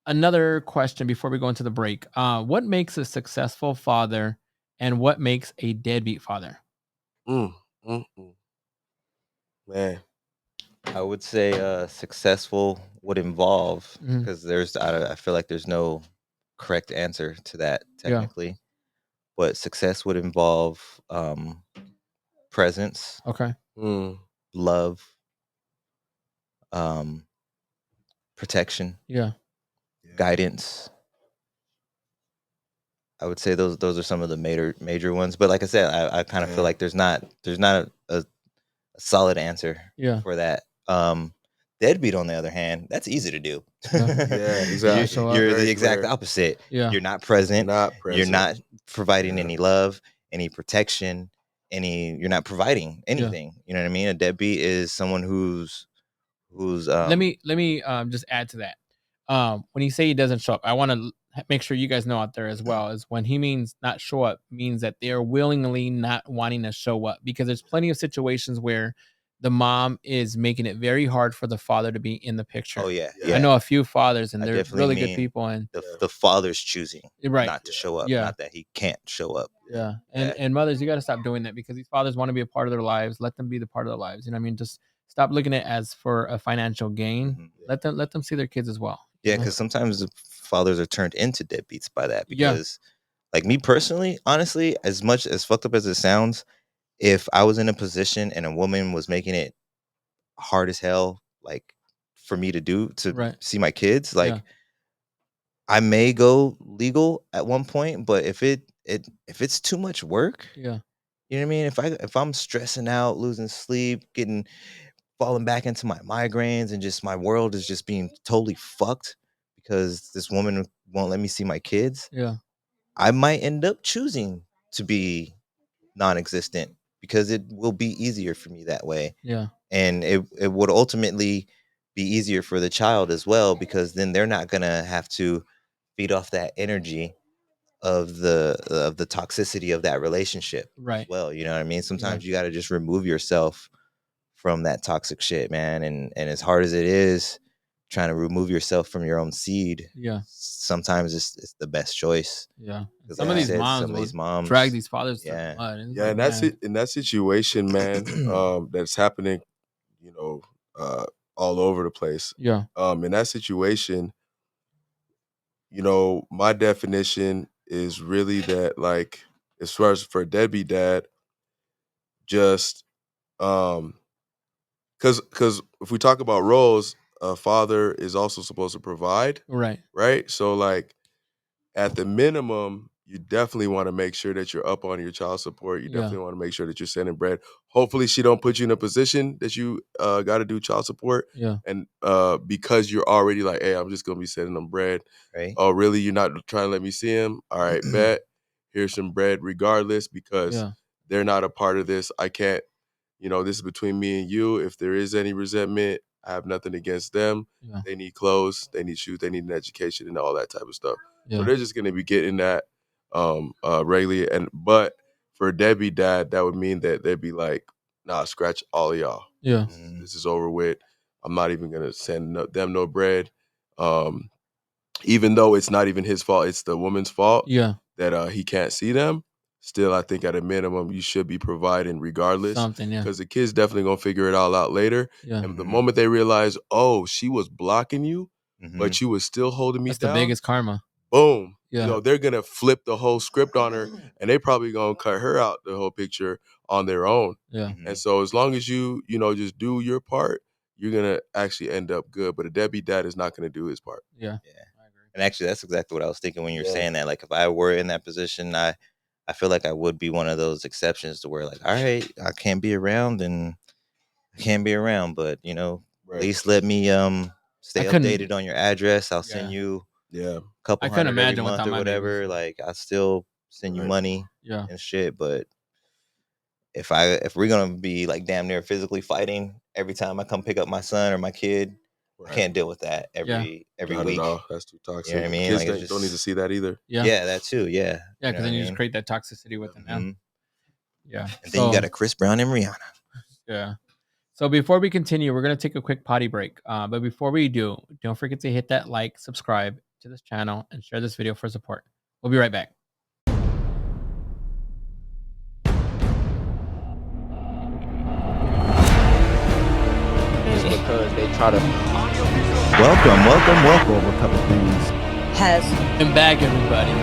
Another question before we go into the break. What makes a successful father, and what makes a deadbeat father? Man, I would say successful would involve, Mhm. because I feel like there's no correct answer to that technically, but success would involve presence, Okay. love, protection, Yeah. guidance. I would say those are some of the major ones. But like I said, I kind of feel like there's not a solid answer for that. Deadbeat, on the other hand, that's easy to do. Yeah, exactly. You're the exact opposite. Yeah. You're not present. You're present. not providing any love, any protection, you're not providing anything. You know what I mean? A deadbeat is someone who's let me just add to that. When you say he doesn't show up, I want to make sure you guys know out there as well, is when he means not show up, means that they're willingly not wanting to show up, because there's plenty of situations where the mom is making it very hard for the father to be in the picture. Oh yeah. I know a few fathers, and I they're definitely really good mean people, and the father's choosing not to show up, Yeah. not that he can't show up. Yeah. And mothers, you got to stop doing that, because these fathers want to be a part of their lives. Let them be the part of their lives. You know what I mean? Just stop looking at it as for a financial gain. Let them see their kids as well. Yeah, because sometimes the fathers are turned into deadbeats by that. Because, like me personally, honestly, as much as fucked up as it sounds, if I was in a position and a woman was making it hard as hell, like for me to do to see my kids, like I may go legal at one point, but if it's too much work, you know what I mean? If I'm stressing out, losing sleep, falling back into my migraines, and just my world is just being totally fucked because this woman won't let me see my kids, I might end up choosing to be non-existent because it will be easier for me that way. And it would ultimately be easier for the child as well, because then they're not gonna have to feed off that energy of the toxicity of that relationship as well. You know what I mean? Sometimes you got to just remove yourself from that toxic shit, man. And as hard as it is, trying to remove yourself from your own seed, sometimes it's the best choice. Some of these moms drag these fathers to the mud. And that's it. In that situation, man, that's happening, all over the place. In that situation, my definition is really that, like, as far as for a deadbeat dad, just because if we talk about roles, a father is also supposed to provide. Right. Right. So like at the minimum, you definitely want to make sure that you're up on your child support. You definitely want to make sure that you're sending bread. Hopefully she don't put you in a position that you got to do child support. Yeah. And because you're already like, hey, I'm just going to be sending them bread. Right. Oh, really? You're not trying to let me see him? All right, bet. Here's some bread regardless because they're not a part of this. I can't, this is between me and you. If there is any resentment, I have nothing against them. Yeah. They need clothes, they need shoes, they need an education and all that type of stuff. Yeah. So they're just gonna be getting that regularly. But for a deadbeat dad, that would mean that they'd be like, nah, scratch all of y'all. Yeah. This is over with. I'm not even gonna send them no bread. Even though it's not even his fault, it's the woman's fault. Yeah. That he can't see them. Still, I think at a minimum, you should be providing regardless. Something, yeah. Because the kid's definitely going to figure it all out later. Yeah. And the moment they realize, oh, she was blocking you, but she was still holding me That's down. the biggest karma. Boom. Yeah. They're going to flip the whole script on her, and they probably going to cut her out the whole picture on their own. Yeah. And so as long as you, just do your part, you're going to actually end up good. But a deadbeat dad is not going to do his part. Yeah. And actually, that's exactly what I was thinking when you were saying that. Like, if I were in that position, I feel like I would be one of those exceptions to where, like, all right, I can't be around, and I can't be around, but at least let me stay updated on your address. I'll send you a couple hundred every month or whatever. Like, I'll still send you money and shit. But if we're gonna be like damn near physically fighting every time I come pick up my son or my kid. I can't deal with that every week. No, that's too toxic. You know what I mean? Kids Like, don't need to see that either. Yeah, that too. Yeah. Yeah, because then you just create that toxicity with them. Yeah. And then you got a Chris Brown and Rihanna. Yeah. So before we continue, we're gonna take a quick potty break. But before we do, don't forget to hit that like, subscribe to this channel, and share this video for support. We'll be right back. Because they try to welcome a couple things And back, everybody.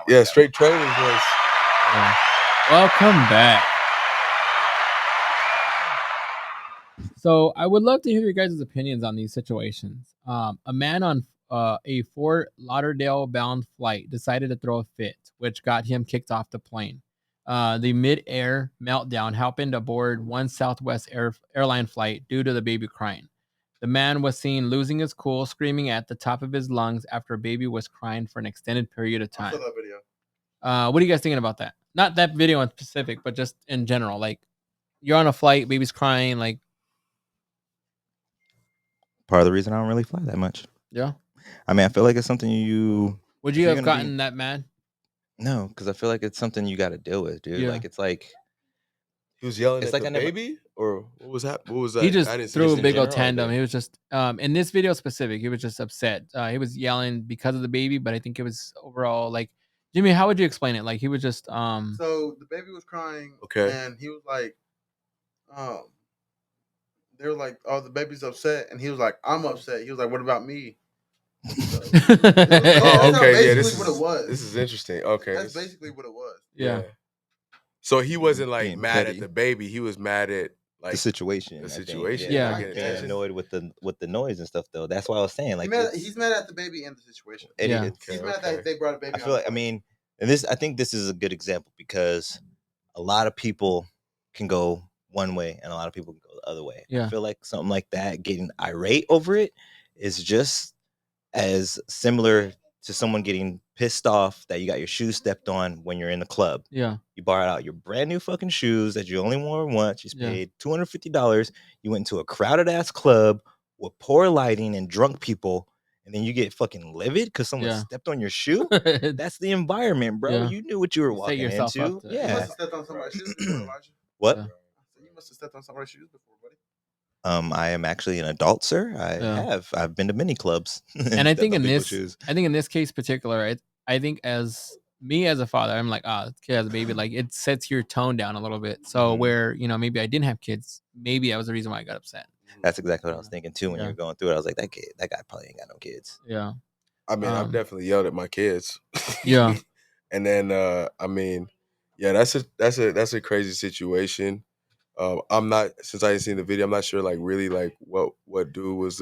Yeah, straight training voice. Yeah. Welcome back. So I would love to hear your guys' opinions on these situations. A man on a Fort Lauderdale-bound flight decided to throw a fit, which got him kicked off the plane. The mid-air meltdown happened aboard one Southwest airline flight due to the baby crying. The man was seen losing his cool, screaming at the top of his lungs after a baby was crying for an extended period of time. I saw that video. What are you guys thinking about that? Not that video in specific, but just in general. Like, you're on a flight, baby's crying. Like, part of the reason I don't really fly that much. Yeah. I mean, I feel like it's something you. Would you have gotten that mad? No, because I feel like it's something you got to deal with, dude. Yeah. Like it's like he was yelling at the baby, or what was that? What was that? He just threw a big old tandem. He was just in this video specific. He was just upset. He was yelling because of the baby, but I think it was overall like. Jimmy, how would you explain it? Like he was just So the baby was crying, okay, and he was like, they were like, "Oh, the baby's upset," and he was like, "I'm upset." He was like, "What about me?" So, okay, yeah, this is what it was. This is interesting. Okay, that's basically what it was. Yeah. So he wasn't like mad at the baby. He was mad at like the situation. The situation. Yeah. Getting annoyed with the noise and stuff though. That's why I was saying like he's mad at the baby and the situation. Yeah. He's mad that they brought a baby. I feel like I think this is a good example because a lot of people can go one way and a lot of people can go the other way. Yeah. I feel like something like that, getting irate over it, is just as similar to someone getting pissed off that you got your shoes stepped on when you're in the club. Yeah. You borrowed out your brand new fucking shoes that you only wore once. You paid $250. You went into a crowded ass club with poor lighting and drunk people, and then you get fucking livid because someone stepped on your shoe. That's the environment, bro. Yeah. You knew what you were walking into. You must have stepped on somebody's shoes before, Elijah. What? You must have stepped on somebody's shoes before, buddy. I am actually an adult, sir. I've been to many clubs. And I think in this case particular, I think as me as a father, I'm like, kid has a baby, like it sets your tone down a little bit. So where, maybe I didn't have kids, maybe that was the reason why I got upset. That's exactly what I was thinking too when you were going through it. I was like, that guy probably ain't got no kids. Yeah. I mean, I've definitely yelled at my kids. Yeah. And then I mean, yeah, that's a crazy situation. I'm not, since I ain't seen the video, I'm not sure like really like what dude was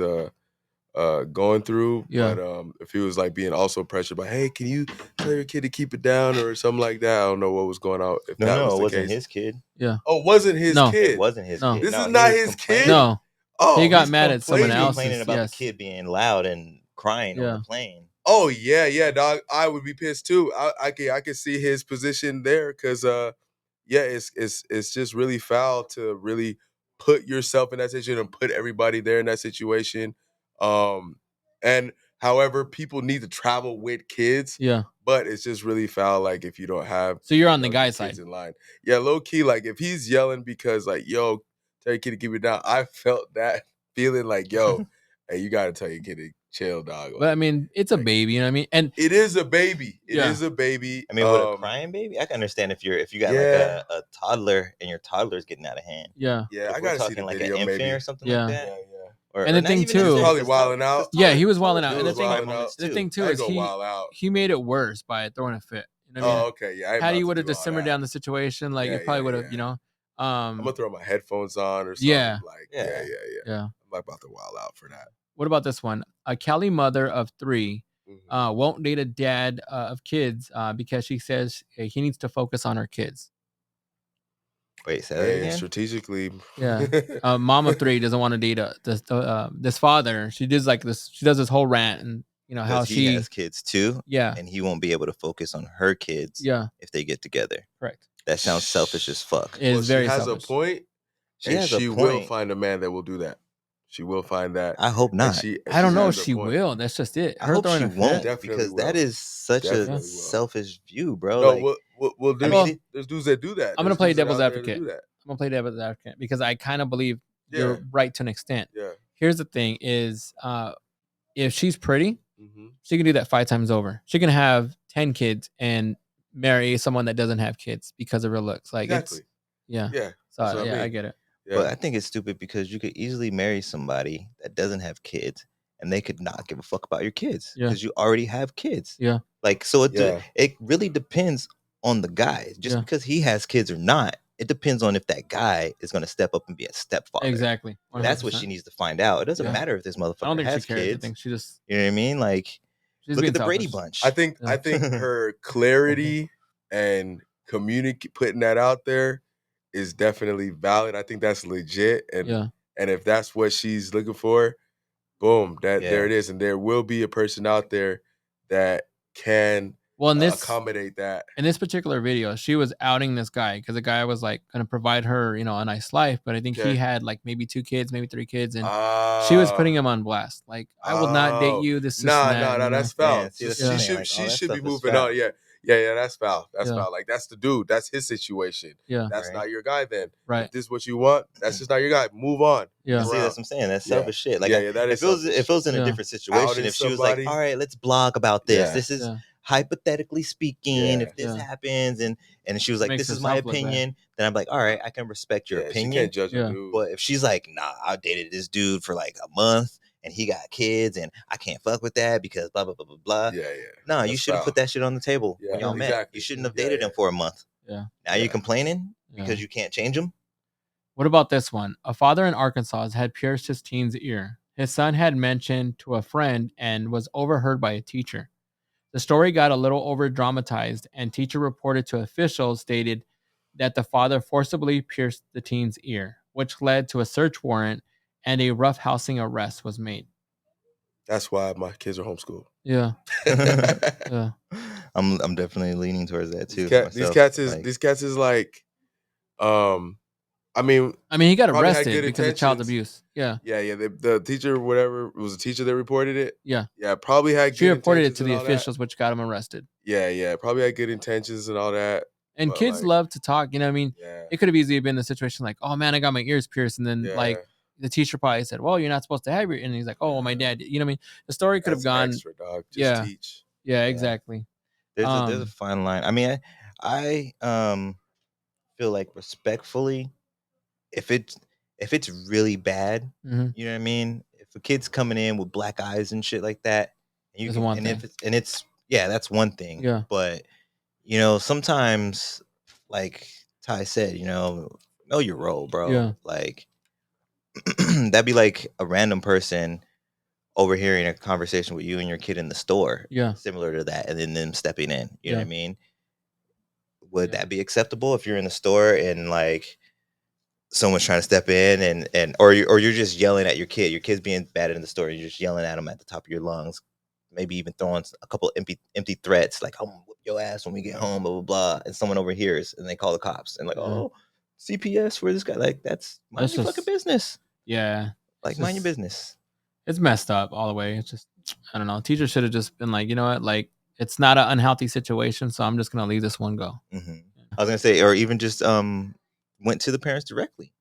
going through. Yeah. But if he was like being also pressured by, hey, can you tell your kid to keep it down or something like that? I don't know what was going on. If that was it the wasn't case. his kid. Yeah. Oh, it wasn't his kid. It wasn't his kid. This is not his kid. No. Oh, he got mad at someone else. Complaining about the kid being loud and crying on the plane. Oh yeah, dog. I would be pissed too. I can see his position there because it's just really foul to really put yourself in that situation and put everybody there in that situation. And however, people need to travel with kids. Yeah. But it's just really foul, like if you don't have. So you're on the guy's side. In line. Yeah, low key. Like if he's yelling because like, yo, tell your kid to keep it down. I felt that feeling like, yo, hey, you gotta tell your kid to chill, dog. But I mean, it's a baby, you know what I mean? And it is a baby. It is a baby. I mean, with a crying baby, I can understand if you got like a toddler and your toddler's getting out of hand. Yeah. Yeah, I gotta see the like video, an infant maybe. or something like that. And the thing too, probably wilding out. Yeah, he was wilding out. He And was wilding out. the thing too is he made it worse by throwing a fit. You know what I mean? Oh, okay. Yeah. Had he would have just simmered down the situation, like it probably would have, I'm gonna throw my headphones on or something. Yeah. Like, yeah. I'm like about to wild out for that. What about this one? A Cali mother of 3 won't date a dad of kids because she says he needs to focus on her kids. Wait, say that again? Strategically. Yeah. Mom of 3 doesn't want to date this father. She does like this. She does this whole rant and how he has kids too. Yeah. And he won't be able to focus on her kids. Yeah. If they get together. Correct. That sounds selfish as fuck. It is very selfish. She has a point. She will find a man that will do that. She will find that. I hope not. I don't know if she will. That's just it. I hope she won't, because that is such a selfish view, bro. No, well, there's dudes that do that. I'm gonna play devil's advocate. I'm gonna play devil's advocate because I kind of believe you're right to an extent. Yeah. Here's the thing: is if she's pretty, she can do that 5 times over. She can have 10 kids and marry someone that doesn't have kids because of her looks. Like exactly. Yeah. So I get it. Yeah. But I think it's stupid because you could easily marry somebody that doesn't have kids and they could not give a fuck about your kids because you already have kids. Yeah. Like, so it really depends on the guy. Just because he has kids or not, it depends on if that guy is going to step up and be a stepfather. Exactly. 100%. That's what she needs to find out. It doesn't matter if this motherfucker has kids. I think she just, you know what I mean? Like, look at the Brady Bunch. I think her clarity and putting that out there is definitely valid. I think that's legit. And if that's what she's looking for, boom, there it is. And there will be a person out there that can well, in this accommodate that. In this particular video, she was outing this guy because the guy was like going to provide her, a nice life, but I think he had like maybe 2 kids, maybe 3 kids, and she was putting him on blast. Like, I will not date you. This is that's foul. Man, see, she should be moving on. Yeah, that's foul. That's foul. Like, that's the dude. That's his situation. Yeah, that's not your guy. Then, right? If this is what you want, that's just not your guy. Move on. Yeah, see, that's what I'm saying. That's selfish shit. Like, that is. If it was in a different situation, if she was like, all right, let's blog about this. This is hypothetically speaking, if this happens, and she was like, this is my opinion, then I'm like, all right, I can respect your opinion. She can't judge a dude. But if she's like, nah, I dated this dude for like a month and he got kids and I can't fuck with that because blah blah blah blah blah. No, you should have put that shit on the table when y'all met. You shouldn't have dated him for a month. Now you're complaining because you can't change him. What about this one? A father in Arkansas had pierced his teen's ear. His son had mentioned to a friend and was overheard by a teacher. The story got a little over dramatized, and teacher reported to officials stated that the father forcibly pierced the teen's ear, which led to a search warrant and a roughhousing arrest was made. That's why my kids are homeschooled. Yeah. I'm definitely leaning towards that too. These cats is like, I mean, he got arrested because of child abuse. Yeah. The teacher, whatever, it was a teacher that reported it. Yeah. Probably had. She reported it to the officials, which got him arrested. Yeah. Probably had good intentions and all that. And kids love to talk. It could have easily been the situation like, oh man, I got my ears pierced, and then like the teacher probably said, well, you're not supposed to have your, and he's like, oh, well, my dad. The story could have gone. Extra, dog. Just teach. Yeah, exactly. There's a fine line. I mean, I feel like respectfully, if it's really bad, you know what I mean? If a kid's coming in with black eyes and shit like that, that's one thing. Yeah. But sometimes, like Ty said, know your role, bro. Yeah. Like that'd be like a random person overhearing a conversation with you and your kid in the store. Yeah. Similar to that, and then them stepping in. You know what I mean? Would that be acceptable if you're in the store and like someone's trying to step in or you're just yelling at your kid? Your kid's being bad in the store, you're just yelling at them at the top of your lungs, maybe even throwing a couple empty threats like, I'm gonna whip your ass when we get home, blah blah blah, and someone overhears and they call the cops and like, oh, CPS for this guy. Like, that's mind your fucking business. Yeah. Like, mind your business. It's messed up all the way. It's just, I don't know. Teachers should have just been like, you know what, like, it's not an unhealthy situation, so I'm just gonna leave this one go. Mm-hmm. I was gonna say, or even just went to the parents directly.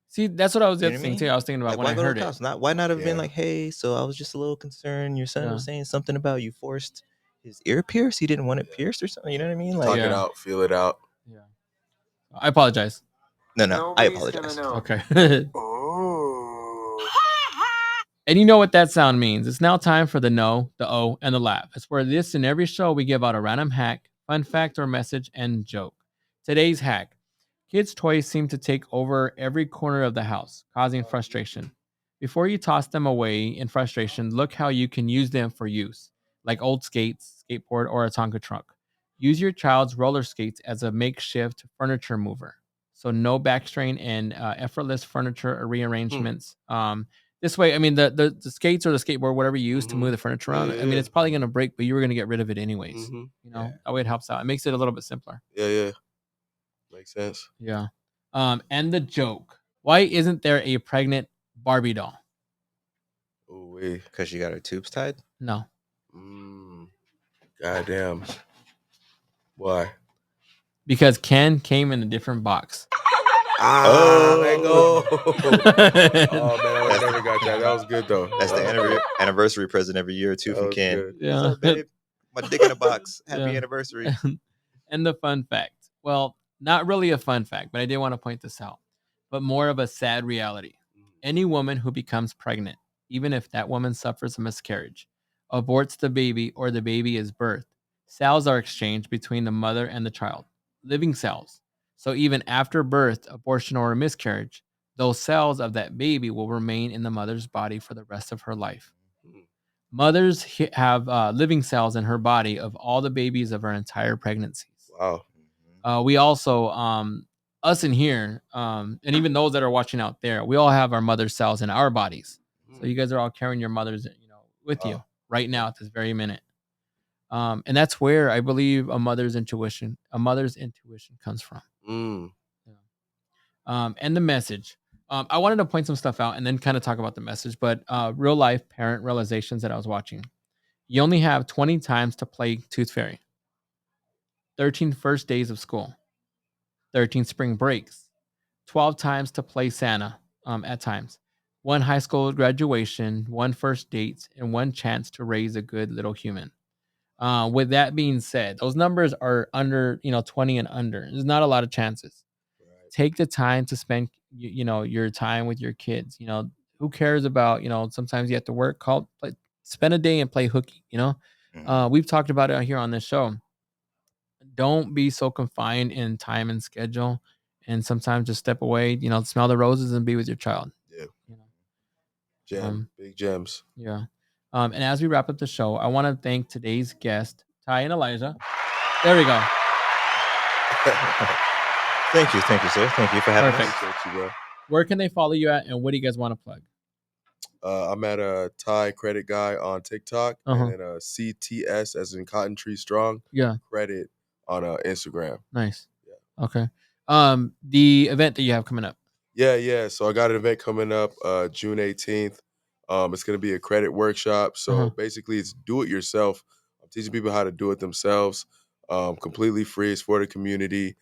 See, that's what I was thinking too. I was thinking about like, when I heard it. Why not have been like, hey, so I was just a little concerned. Your son was saying something about you forced his ear pierced. He didn't want it pierced or something. You know what I mean? Like, talk it out, feel it out. Yeah. I apologize. No, I apologize. Okay. And you know what that sound means. It's now time for the no, the O, and the laugh. It's where this in every show we give out a random hack, fun fact or message, and joke. Today's hack. Kids' toys seem to take over every corner of the house, causing frustration. Before you toss them away in frustration, look how you can use them for use, like old skates, skateboard, or a Tonka truck. Use your child's roller skates as a makeshift furniture mover. So no back strain and effortless furniture rearrangements. This way, I mean, the skates or the skateboard, whatever you use to move the furniture around, I mean, it's probably going to break, but you were going to get rid of it anyways. That way it helps out. It makes it a little bit simpler. Yeah. Makes sense. Yeah. And the joke. Why isn't there a pregnant Barbie doll? Oh, because she got her tubes tied? No. Goddamn. Why? Because Ken came in a different box. Let go. Oh man, I never got that. That was good though. That's the anniversary present every year too from Ken. Good. Yeah. What's up, babe? My dick in a box. Happy anniversary. And the fun fact. Well, not really a fun fact, but I did want to point this out. But more of a sad reality. Any woman who becomes pregnant, even if that woman suffers a miscarriage, aborts the baby, or the baby is birthed, cells are exchanged between the mother and the child. Living cells. So even after birth, abortion, or a miscarriage, those cells of that baby will remain in the mother's body for the rest of her life. Mothers have living cells in her body of all the babies of her entire pregnancies. Wow. We also, us in here, and even those that are watching out there, we all have our mother cells in our bodies. So you guys are all carrying your mothers, with you right now at this very minute. And that's where I believe a mother's intuition comes from. And the message. I wanted to point some stuff out and then kind of talk about the message, but real life parent realizations that I was watching. You only have 20 times to play Tooth Fairy. 13 first days of school. 13 spring breaks. 12 times to play Santa at times. 1 high school graduation, 1 first date, and 1 chance to raise a good little human. With that being said, those numbers are under, 20 and under. There's not a lot of chances. Right. Take the time to spend, your time with your kids. Who cares about, sometimes you have to work, spend a day and play hooky, We've talked about it here on this show. Don't be so confined in time and schedule, and sometimes just step away, smell the roses and be with your child. Yeah. Big gems. Yeah. And as we wrap up the show, I want to thank today's guest, Ty and Elijah. There we go. Thank you, sir. Thank you for having us. Thank you, bro. Where can they follow you at, and what do you guys want to plug? I'm at a Ty Credit Guy on TikTok, and then CTS as in Cotton Tree Strong. Yeah. Credit on Instagram. Nice. Yeah. Okay. The event that you have coming up. Yeah. So I got an event coming up June 18th. It's going to be a credit workshop. So basically, it's do it yourself. I'm teaching people how to do it themselves. Completely free. It's for the community.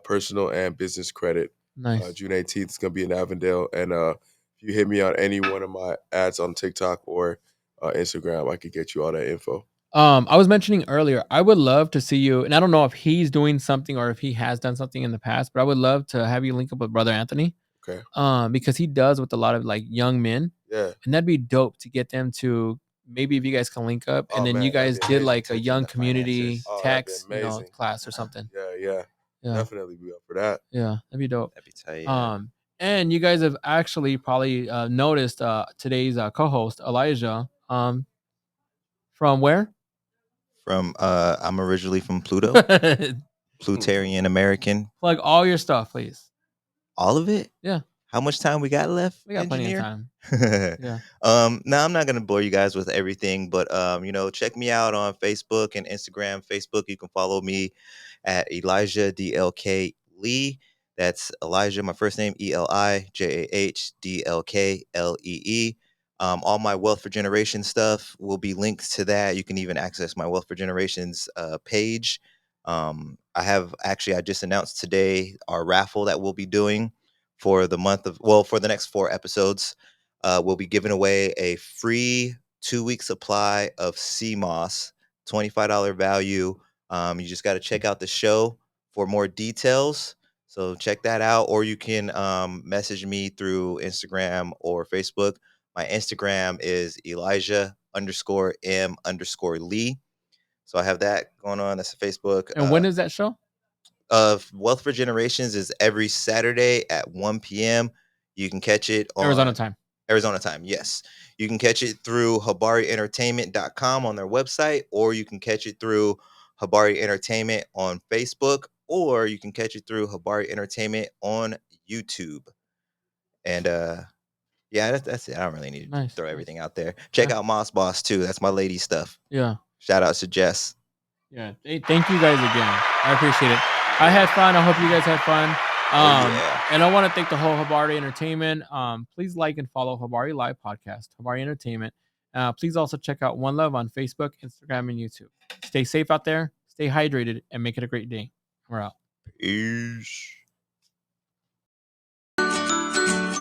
Personal and business credit. Nice. June 18th. It's going to be in Avondale. And if you hit me on any one of my ads on TikTok or Instagram, I could get you all that info. I was mentioning earlier, I would love to see you, and I don't know if he's doing something or if he has done something in the past, but I would love to have you link up with Brother Anthony. Okay. Because he does with a lot of like young men. Yeah. And that'd be dope to get them to, maybe if you guys can link up, and then you guys did like a young community tax class or something. Yeah. Definitely be up for that. Yeah, that'd be dope. That'd be tight. Yeah. And you guys have actually probably noticed today's co-host Elijah. From where? From I'm originally from Pluto. Plutarian American. Plug all your stuff, please. All of it? Yeah. How much time we got left? We got plenty of time. Yeah. Now I'm not gonna bore you guys with everything, but check me out on Facebook and Instagram. Facebook, you can follow me at Elijah DLK Lee. That's Elijah, my first name, ELIJAH DLKLEE. All my Wealth for Generation stuff will be linked to that. You can even access my Wealth for Generations page. I just announced today our raffle that we'll be doing for the next 4 episodes. We'll be giving away a free 2-week supply of sea moss, $25 value. You just got to check out the show for more details. So check that out, or you can message me through Instagram or Facebook. My Instagram is Elijah_M_Lee. So I have that going on. That's a Facebook. And when is that show? Wealth for Generations is every Saturday at 1 p.m. You can catch it on Arizona time. Yes. You can catch it through HabariEntertainment.com on their website, or you can catch it through Habari Entertainment on Facebook, or you can catch it through Habari Entertainment on YouTube. And that's it. I don't really need to throw everything out there. Check out Moss Boss too. That's my lady stuff. Yeah. Shout out to Jess. Yeah. Hey, thank you guys again. I appreciate it. I had fun. I hope you guys had fun. And I want to thank the whole Habari Entertainment. Please like and follow Habari Live Podcast, Habari Entertainment. Please also check out One Love on Facebook, Instagram, and YouTube. Stay safe out there, stay hydrated, and make it a great day. We're out. Peace.